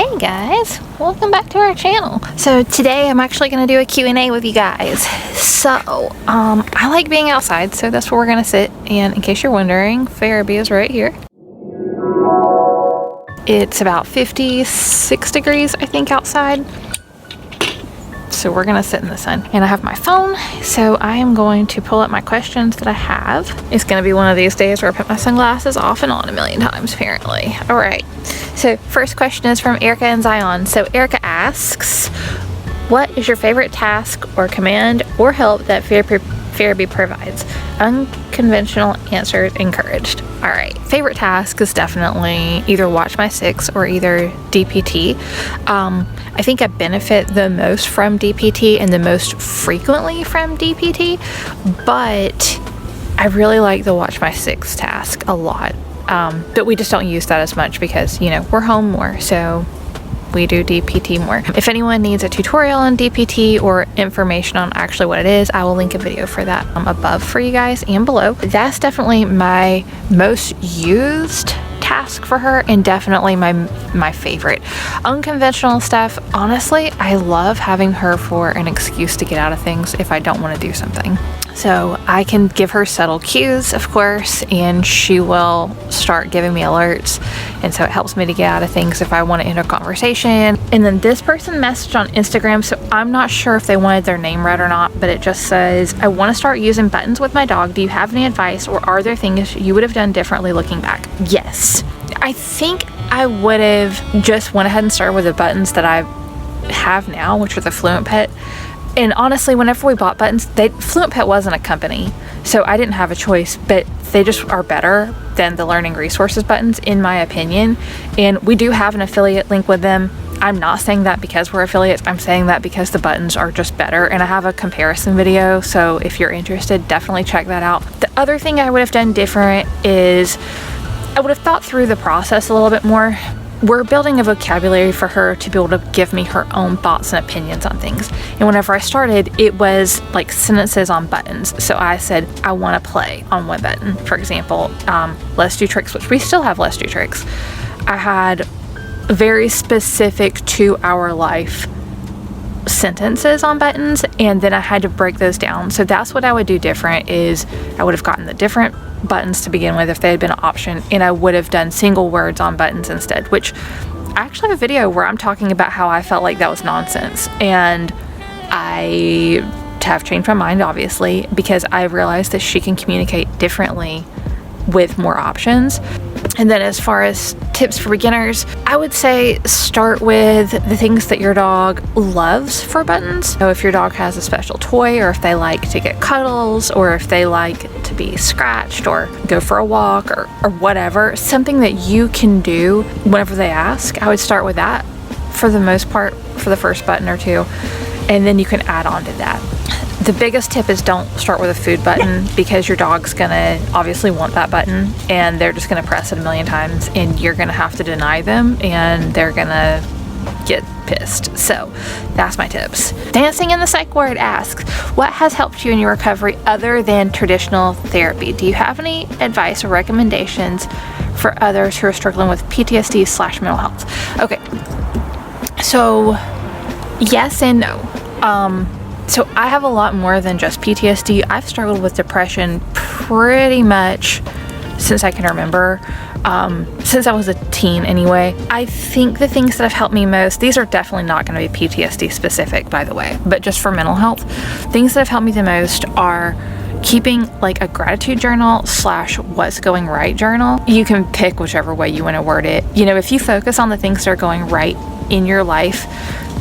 Hey guys, welcome back to our channel. So today I'm actually going to do a Q&A with you guys. So, I like being outside, so that's where we're going to sit. And in case you're wondering, Farabee is right here. It's about 56 degrees, I think, outside. So we're gonna sit in the sun, and I have my phone, so I am going to pull up my questions that I have. It's gonna be one of these days where I put my sunglasses off and on a million times, apparently. All right, so first question is from Erica and Zion. So Erica asks, what is your favorite task or command or help that Farabee provides? Unconventional answers encouraged. All right, favorite task is definitely either watch my 6 or either DPT. I think I benefit the most from DPT and the most frequently from DPT, but I really like the watch my 6 task a lot. But we just don't use that as much because, you know, we're home more, so we do DPT more. If anyone needs a tutorial on DPT or information on actually what it is, I will link a video for that above for you guys and below. That's definitely my most used task for her and definitely my favorite. Unconventional stuff, honestly, I love having her for an excuse to get out of things if I don't want to do something. So I can give her subtle cues, of course, and she will start giving me alerts. And so it helps me to get out of things if I want to end a conversation. And then this person messaged on Instagram, so I'm not sure if they wanted their name read or not, but it just says, I want to start using buttons with my dog. Do you have any advice, or are there things you would have done differently looking back? Yes. I think I would have just went ahead and started with the buttons that I have now, which are the Fluent Pet. And honestly, whenever we bought buttons, Fluent Pet wasn't a company, so I didn't have a choice, but they just are better than the Learning Resources buttons, in my opinion. And we do have an affiliate link with them. I'm not saying that because we're affiliates, I'm saying that because the buttons are just better, and I have a comparison video, so if you're interested, definitely check that out. The other thing I would have done different is I would have thought through the process a little bit more. We're building a vocabulary for her to be able to give me her own thoughts and opinions on things. And whenever I started, it was like sentences on buttons. So I said, I want to play on one button. For example, let's do tricks, which we still have let's do tricks. I had very specific to our life sentences on buttons, and then I had to break those down. So that's what I would do different, is I would have gotten the different buttons to begin with if they had been an option, and I would have done single words on buttons instead, which I actually have a video where I'm talking about how I felt like that was nonsense, and I have changed my mind, obviously, because I realized that she can communicate differently with more options. And then as far as tips for beginners, I would say start with the things that your dog loves for buttons. So if your dog has a special toy, or if they like to get cuddles, or if they like to be scratched or go for a walk, or whatever, something that you can do whenever they ask, I would start with that for the most part for the first button or two, and then you can add on to that. The biggest tip is don't start with a food button, because your dog's gonna obviously want that button, and they're just gonna press it a million times, and you're gonna have to deny them, and they're gonna get pissed. So that's my tips. Dancing in the Psych Ward asks, what has helped you in your recovery other than traditional therapy? Do you have any advice or recommendations for others who are struggling with PTSD/mental health? Okay, so yes and no. So I have a lot more than just PTSD. I've struggled with depression pretty much since I can remember, since I was a teen anyway. I think the things that have helped me most, these are definitely not going to be PTSD specific, by the way, but just for mental health, things that have helped me the most are keeping like a gratitude journal / what's going right journal. You can pick whichever way you want to word it. You know, if you focus on the things that are going right in your life,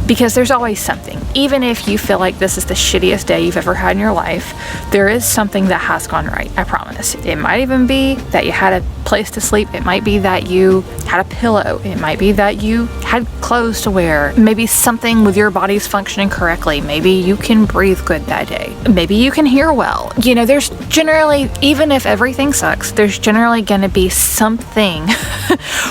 because there's always something. Even if you feel like this is the shittiest day you've ever had in your life, there is something that has gone right, I promise. It might even be that you had a place to sleep. It might be that you had a pillow. It might be that you had clothes to wear. Maybe something with your body's functioning correctly. Maybe you can breathe good that day. Maybe you can hear well. You know, there's generally, even if everything sucks, there's generally going to be something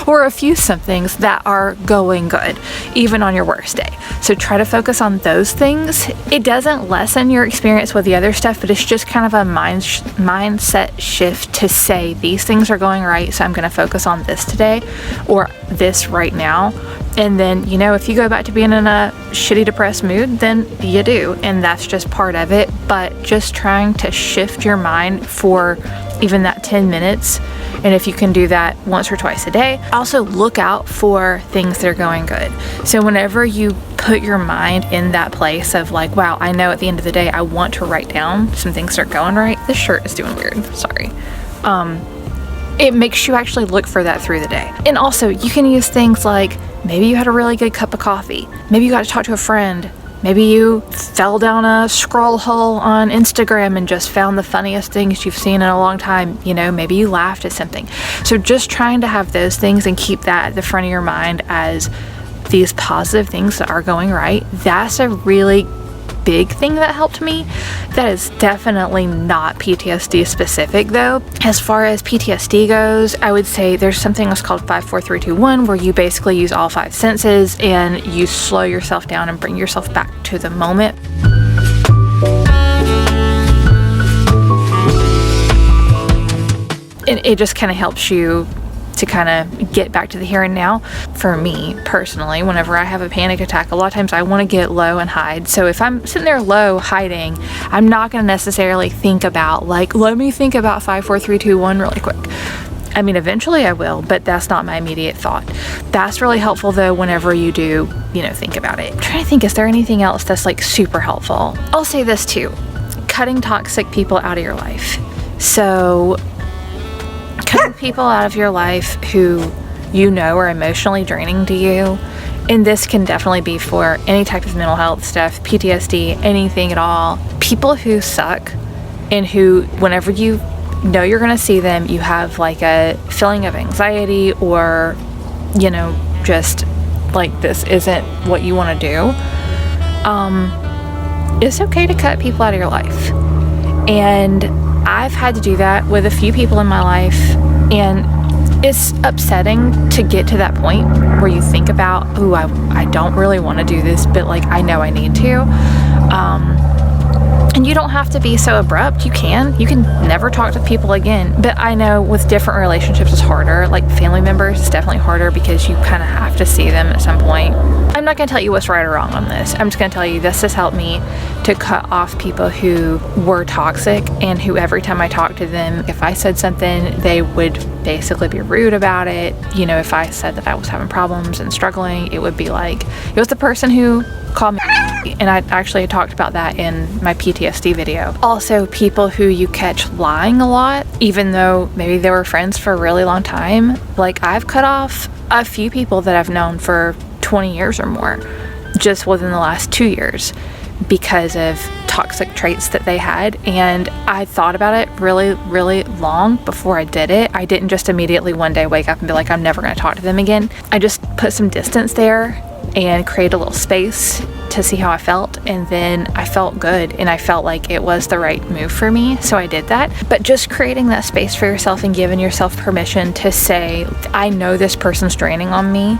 or a few somethings that are going good, even on your worst day. So try to focus on those things. It doesn't lessen your experience with the other stuff, but it's just kind of a mindset shift to say these things are going right, so I'm going to focus on this today or this right now. And then, you know, if you go back to being in a shitty, depressed mood, then you do. And that's just part of it. But just trying to shift your mind for even that 10 minutes. And if you can do that once or twice a day, also look out for things that are going good. So whenever you put your mind in that place of like, wow, I know at the end of the day, I want to write down some things that are going right. This shirt is doing weird. Sorry. It makes you actually look for that through the day. And also you can use things like, maybe you had a really good cup of coffee. Maybe you got to talk to a friend. Maybe you fell down a scroll hole on Instagram and just found the funniest things you've seen in a long time. You know, maybe you laughed at something. So just trying to have those things and keep that at the front of your mind as these positive things that are going right. That's a really big thing that helped me. That is definitely not PTSD specific though. As far as PTSD goes, I would say there's something that's called 5, 4, 3, 2, 1 where you basically use all 5 senses and you slow yourself down and bring yourself back to the moment. And it just kind of helps you to kind of get back to the here and now. For me personally, whenever I have a panic attack, a lot of times I want to get low and hide. So if I'm sitting there low hiding, I'm not going to necessarily think about like, let me think about 5, 4, 3, 2, 1 really quick. I mean, eventually I will, but that's not my immediate thought. That's really helpful though whenever you do, you know, think about it. I'm trying to think, is there anything else that's like super helpful? I'll say this too, cutting toxic people out of your life. So cutting people out of your life who you know are emotionally draining to you, and this can definitely be for any type of mental health stuff, PTSD, anything at all. People who suck and who, whenever you know you're going to see them, you have like a feeling of anxiety or, you know, just like this isn't what you want to do. It's okay to cut people out of your life. And I've had to do that with a few people in my life, and it's upsetting to get to that point where you think about, oh, I don't really want to do this, but like I know I need to. And you don't have to be so abrupt. You can never talk to people again. But I know with different relationships it's harder. Like family members, it's definitely harder because you kind of have to see them at some point. I'm not going to tell you what's right or wrong on this. I'm just going to tell you this has helped me to cut off people who were toxic and who every time I talked to them, if I said something, they would basically be rude about it. You know, if I said that I was having problems and struggling, it would be like, it was the person who called me. And I actually talked about that in my PTSD video. Also, people who you catch lying a lot, even though maybe they were friends for a really long time. Like I've cut off a few people that I've known for 20 years or more just within the last 2 years because of toxic traits that they had. And I thought about it really, really long before I did it. I didn't just immediately one day wake up and be like, I'm never going to talk to them again. I just put some distance there and create a little space to see how I felt, and then I felt good and I felt like it was the right move for me, so I did that. But just creating that space for yourself and giving yourself permission to say, I know this person's draining on me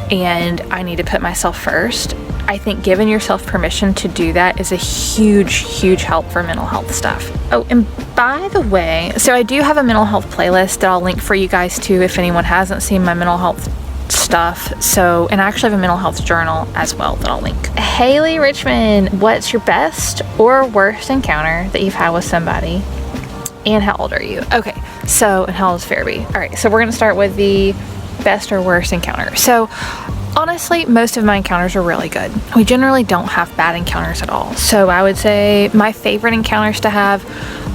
and I need to put myself first. I think giving yourself permission to do that is a huge, huge help for mental health stuff. Oh, and by the way, so I do have a mental health playlist that I'll link for you guys too if anyone hasn't seen my mental health stuff. So, and I actually have a mental health journal as well that I'll link. Haley Richmond, what's your best or worst encounter that you've had with somebody, and how old are you? Okay, so, and how old is Fairby? All right, so we're gonna start with the best or worst encounter. So honestly, most of my encounters are really good. We generally don't have bad encounters at all. So I would say my favorite encounters to have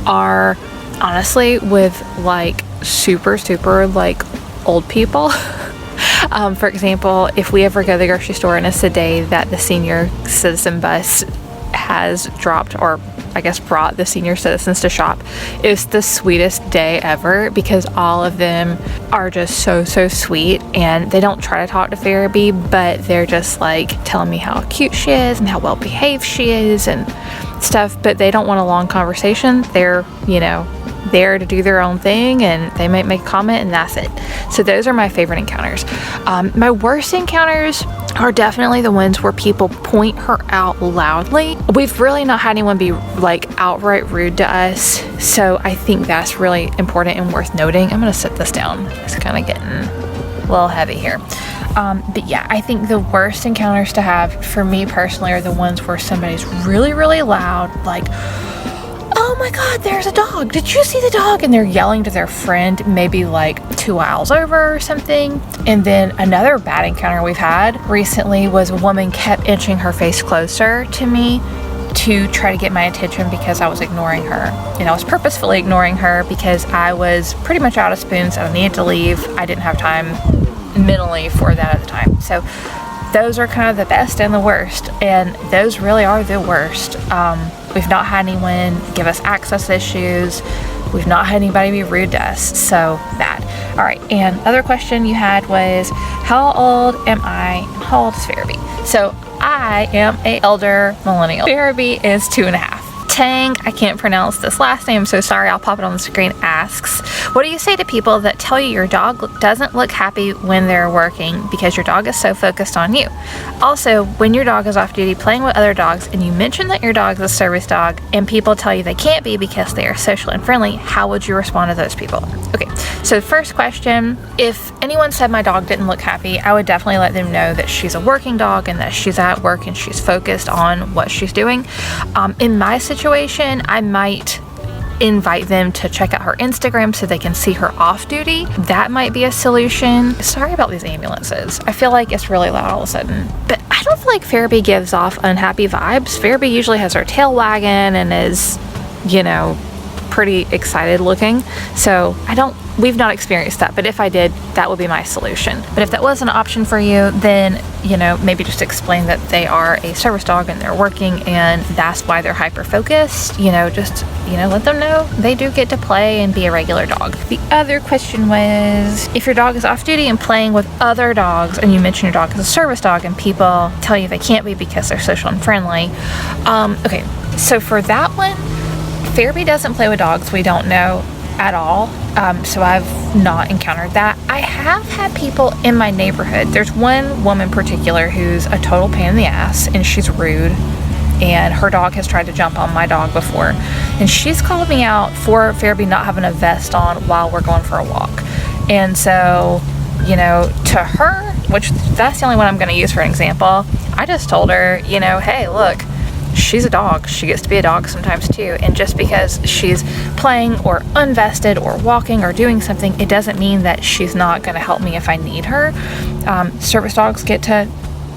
are honestly with like super like old people. For example, if we ever go to the grocery store and it's the day that the senior citizen bus has dropped, or I guess brought the senior citizens to shop, it's the sweetest day ever because all of them are just so sweet, and they don't try to talk to Fairby, but they're just like telling me how cute she is and how well behaved she is and stuff, but they don't want a long conversation. They're, you know, there to do their own thing, and they might make a comment and that's it. So those are my favorite encounters. My worst encounters, are definitely the ones where people point her out loudly. We've really not had anyone be like outright rude to us, so I think that's really important and worth noting. I'm gonna sit this down. It's kind of getting a little heavy here. But yeah, I think the worst encounters to have for me personally are the ones where somebody's really, really loud, like, oh my god, there's a dog, did you see the dog? And they're yelling to their friend maybe like 2 aisles over or something. And then another bad encounter we've had recently was a woman kept inching her face closer to me to try to get my attention because I was ignoring her. And I was purposefully ignoring her because I was pretty much out of spoons and I needed to leave. I didn't have time mentally for that at the time. So those are kind of the best and the worst, and those really are the worst. We've not had anyone give us access issues. We've not had anybody be rude to us, so that. All right, and other question you had was, how old am I? How old is Farabee? So I am a elder millennial. Farabee is 2.5. Tang, I can't pronounce this last name, so sorry, I'll pop it on the screen, asks, what do you say to people that tell you your dog doesn't look happy when they're working because your dog is so focused on you? Also, when your dog is off duty playing with other dogs and you mention that your dog is a service dog and people tell you they can't be because they are social and friendly, how would you respond to those people? Okay, so the first question, if anyone said my dog didn't look happy, I would definitely let them know that she's a working dog and that she's at work and she's focused on what she's doing. In my situation, I might invite them to check out her Instagram so they can see her off duty. That might be a solution. Sorry about these ambulances. I feel like it's really loud all of a sudden. But I don't feel like Farabee gives off unhappy vibes. Farabee usually has her tail wagging and is, you know, pretty excited looking. So we've not experienced that, but if I did, that would be my solution. But if that was an option for you, then, you know, maybe just explain that they are a service dog and they're working and that's why they're hyper focused. You know, just, you know, let them know they do get to play and be a regular dog. The other question was, if your dog is off duty and playing with other dogs and you mention your dog is a service dog and people tell you they can't be because they're social and friendly. Okay, so for that one, Farabee doesn't play with dogs we don't know at all, so I've not encountered that. I have had people in my neighborhood. There's one woman in particular who's a total pain in the ass and she's rude, and her dog has tried to jump on my dog before, and she's called me out for Farabee not having a vest on while we're going for a walk. And so, you know, to her, which that's the only one I'm going to use for an example, I just told her, you know, hey, look, she's a dog. She gets to be a dog sometimes too. And just because she's playing or unvested or walking or doing something, it doesn't mean that she's not going to help me if I need her. Service dogs get to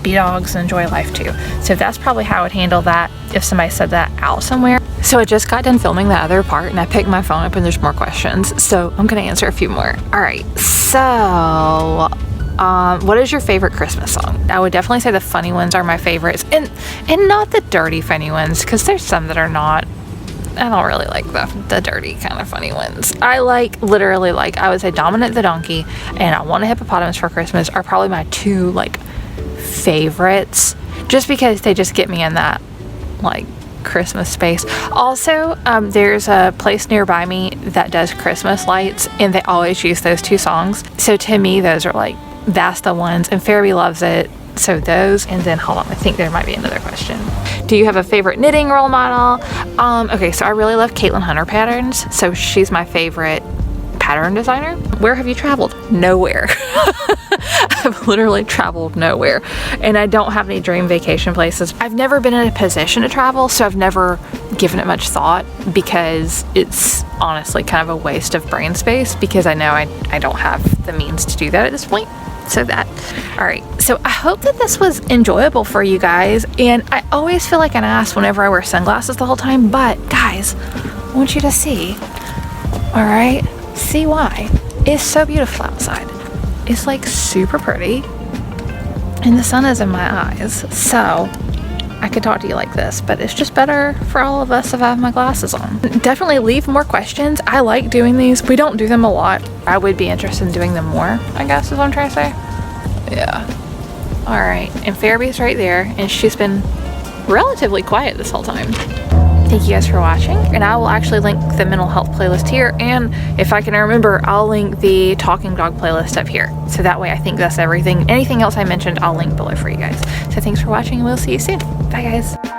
be dogs and enjoy life too. So that's probably how I would handle that if somebody said that out somewhere. So I just got done filming that other part and I picked my phone up and there's more questions. So I'm going to answer a few more. All right. So what is your favorite Christmas song? I would definitely say the funny ones are my favorites, and not the dirty funny ones, because there's some that are not. I don't really like the dirty kind of funny ones. I like, literally, like, I would say Dominant the Donkey and I Want a Hippopotamus for Christmas are probably my two, like, favorites, just because they just get me in that, like, Christmas space. Also, there's a place nearby me that does Christmas lights and they always use those two songs. So to me, those are like, that's the ones, and Farabee loves it. So those, and then hold on, I think there might be another question. Do you have a favorite knitting role model? Okay, so I really love Caitlin Hunter patterns. So she's my favorite pattern designer. Where have you traveled? Nowhere. I've literally traveled nowhere, and I don't have any dream vacation places. I've never been in a position to travel, so I've never given it much thought, because it's honestly kind of a waste of brain space, because I know I don't have the means to do that at this point. So that. All right, so I hope that this was enjoyable for you guys, and I always feel like an ass whenever I wear sunglasses the whole time, but guys, I want you to see, all right, see why. It's so beautiful outside. It's like super pretty, and the sun is in my eyes, so I could talk to you like this, but it's just better for all of us if I have my glasses on. Definitely leave more questions. I like doing these. We don't do them a lot. I would be interested in doing them more, I guess is what I'm trying to say. Yeah. All right, and Farabee's right there, and she's been relatively quiet this whole time. Thank you guys for watching, and I will actually link the mental health playlist here, and if I can remember, I'll link the talking dog playlist up here. So that way I think that's everything. Anything else I mentioned, I'll link below for you guys. So thanks for watching, and we'll see you soon. Bye guys.